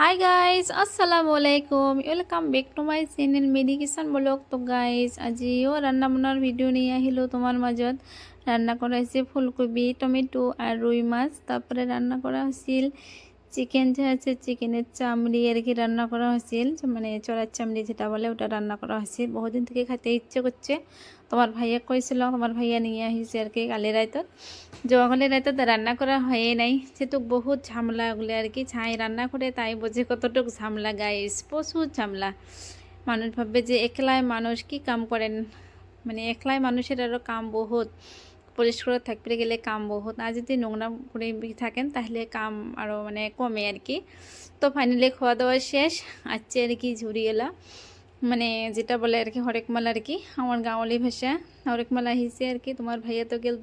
High guys আসসালামু আলাইকুম welcome back to my channel Medi kitchen blog. তো guys আজিও রান্না বান্নার ভিডিও নিয়ে আহিলো তোমার মাজত। রান্না করা হয়েছে ফুলকপি টমেটো আর রুই মাছ, তারপরে রান্না করা হয়েছিল চিকেন, যে আছে চিকেনের চামড়ি আর কি রান্না করা হয়েছিল, মানে চড়ার চামড়ি যেটা বলে ওটা রান্না করা হয়েছে। বহুদিন থেকে খেতে ইচ্ছে করছে, তোমার ভাইয়া কইছিল, তোমার ভাইয়া নিয়ে আসছে আর কি কালি রাইতত। জোয়াকালি রাইতত রান্না করা হয়ে নাই, যেহেতু বহুত ঝামেলা ওগুলো আর কি। ছাই রান্না করে তাই বোঝে কতটুকু ঝামেলা গাইস, প্রচুর ঝামেলা। মানুষ ভাববে যে একলাই মানুষ কি কাম করেন, মানে একলাই মানুষের আরও কাম বহুত, পরিষ্কার থাকতে গেলে কাম বহুত। আর যদি নোংরা করে থাকেন তাহলে কাম আরও মানে কমে আর কি। তো ফাইনালি খাওয়া দাওয়া শেষ, আজকে আর কি ঝুরি এলা, মানে যেটা বলে আর কি হরেকমাল আর কি, আমার গাঁওয়ালি ভাষা হরেকমাল আহিছে আর কি। তোমার ভাইয়া তো গেল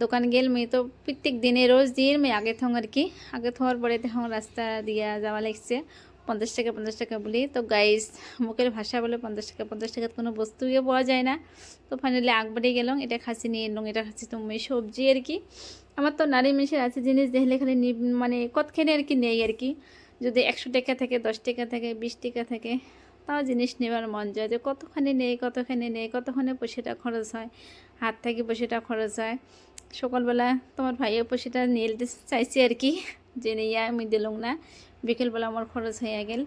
দোকান গেল, মেয়ে তো প্রত্যেক দিনে রোজ দিন মেয়ে আগে থং আর কি। আগে থোয়ার পরে তখন রাস্তা দিয়া যাওয়া লাগছে 50 টাকা 50 টাকা বলি। তো গাইস মুখের ভাষা বলে 50 টাকা 50 টাকার কোনো বস্তুই পাওয়া যায় না। তো ফাইনালি আগবাড়ি গেলাম, এটা খাসি নিয়ে এলাম, এটা খাসি তুমি সবজি আর কি। আমার তো নারী মানুষের আছে জিনিস দেখলে খালি মানে কতখানি আর কি নেই আর কি। যদি 100 টাকা থেকে 10 টাকা থেকে 20 টাকা থেকে তাও জিনিস নেবার মন যায়, যে কতখানি নেই কতখানি পয়সাটা খরচ হয়, হাত থেকে পয়সাটা খরচ হয়। সকালবেলা তোমার ভাইয়ের পয়সাটা নিয়ে চাইছি আর কি, যে নিয়ে আমি দিলাম না। বিকেলবেলা আমার খরচ হয়ে গেল।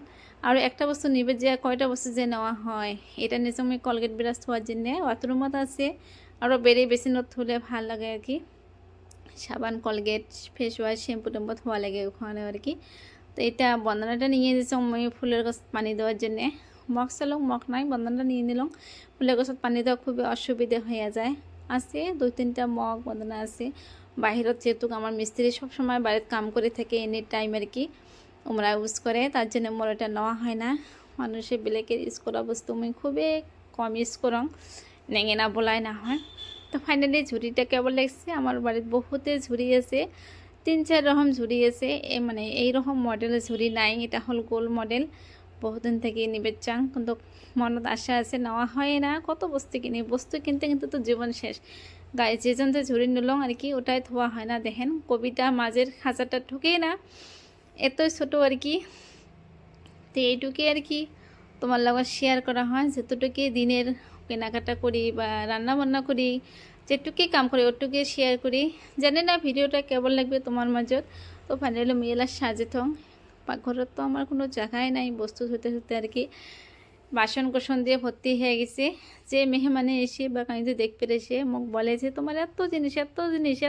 আর একটা বস্তু নিবে যে কয়টা বস্তু যে নেওয়া হয়, এটা নিয়েছে আমি কলগেট ব্রাশ ধোয়ার জন্যে, বাথরুমত আছে আরও বেড়ে বেসিনত ধুলে ভাল লাগে আর কি। সাবান কলগেট ফেস ওয়াশ শ্যাম্পু টেম্পু ধোয়া লাগে ওখানে আর কি। তো এটা বন্দনাটা নিয়ে দিয়েছি আমি ফুলের গাছ পানি দেওয়ার জন্যে। মগ চালক মগ নাই, বন্দনাটা নিয়ে নিলাম। ফুলের গাছত পানি দেওয়া খুবই অসুবিধা হয়ে যায়। আছে 2-3টা মগ বন্দনা আছে। বাহিৰত যেহেতু আমার মিস্ত্রি সবসময় বাড়িতে কাম করে থাকে এনি টাইম আর কি, ওমরা ইউজ করে, তার জন্য মোর এটা নেওয়া হয় না। মানুষের বেলেকের ইউজ করা বস্তু আমি খুবই কম ইউজ করং, নেঙে না বলাই না হয়। তো ফাইনালি ঝুড়িটা কেবল লাগছে, আমার বাড়িতে বহুতে ঝুড়ি আছে, 3-4 রকম ঝুড়ি আছে। মানে এইরকম মডেলের ঝুড়ি নাই, এটা হল গোল মডেল। বহুদিন থেকে নিবে চাং, কিন্তু মনত আশা আছে, নেওয়া হয় না। কত বস্তু কিনি, বস্তু কিনতে কিন্তু তো জীবন শেষ গায়ে। যেজন যে ঝুড়ি নিলাম আর কি ওটাই ধোয়া হয় না। দেখেন কবিতা মাঝের খাঁচাটা ঢুকেই না, এতই ছোটো আর কি। তো এইটুকুই আর কি তোমার লগত শেয়ার করা হয়, যতটুকু দিনের কেনাকাটা করি বা রান্না বান্না করি, যেটুকুই কাম করি ওটুকুই শেয়ার করি। জানি না ভিডিওটা কেমন লাগবে তোমার মাজত। তো ফাইনালি মেয়েলা সাজে থং, পাকঘরত তো আমার কোনো জায়গায় নাই বস্তু ধুতে ধুতে আর কি। বাসন কোসন দিয়ে ভর্তি হয়ে গেছে। যে মেহমানে এসে বা কাজে দেখ পেরেছে মোক বলে যে তোমার এত জিনিস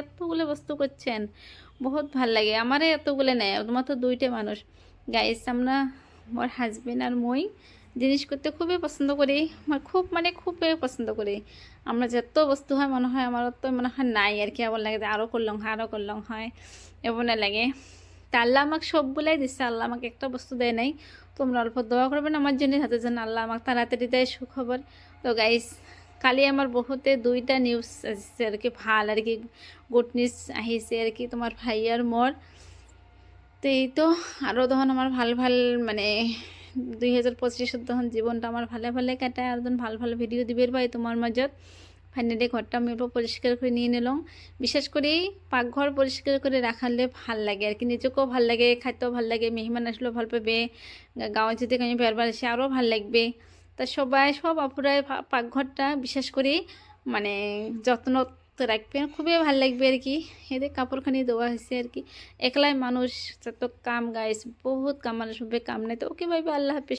এতগুলো বস্তু করছেন, বহুত ভাল লাগে। আমারে এতগুলো নেয়, তোমার তো 2টে মানুষ। গাইস আমরা মোর হাজবেন্ড আর মই জিনিস করতে খুবই পছন্দ করি, আমার খুবই পছন্দ করি। আমরা যত বস্তু হয় মনে হয় আমার তো মনে হয় নাই আর কি, আবার লাগে যে আরও করলাম হয় এমন লাগে। তা আল্লাহ আমাকে সবগুলাই দিচ্ছে, আল্লাহ আমাকে একটা বস্তু দেয় নাই। তোমরা অল্প দোয়া করবেন আমার জন্য, হাতে যেন আল্লাহ আমাকে তাড়াতাড়ি দেয় সুখবর। তো গাইস কালি আমার বহুতে 2টা নিউজ আসছে আর কি, ভাল আর কি, গুড নিউজ আহিছে আর কি তোমার ভাই আর মোর। তো এই তো আরও তখন আমার ভাল মানে 2025 তখন জীবনটা আমার ভালে কাটায়, আর তখন ভাল ভিডিও দিবের ভাই তোমার মাজত। ফাইনালি ঘরটা আমি পরিষ্কার করে নিয়ে নিলাম। বিশেষ করে পাকঘর পরিষ্কার করে রাখালে ভাল লাগে আর কি, নিজেকেও ভাল লাগে, খাইতেও ভাল লাগে, মেহমান আসলেও ভাল পাবে, গাঁৱত যদি কানি বেরবার আসে আরও ভাল লাগবে। তা সব আপুরাই পাকঘরটা বিশেষ করে মানে যত্ন রাখবেন, খুবই ভাল লাগবে আর কি। এদের কাপড়খানি দেওয়া হয়েছে আর কি। একলাই মানুষ যত কাম গাইস, বহুত কাম, মানুষ কাম নাই। তো ওকে ভাই আল্লাহ হাফিজ।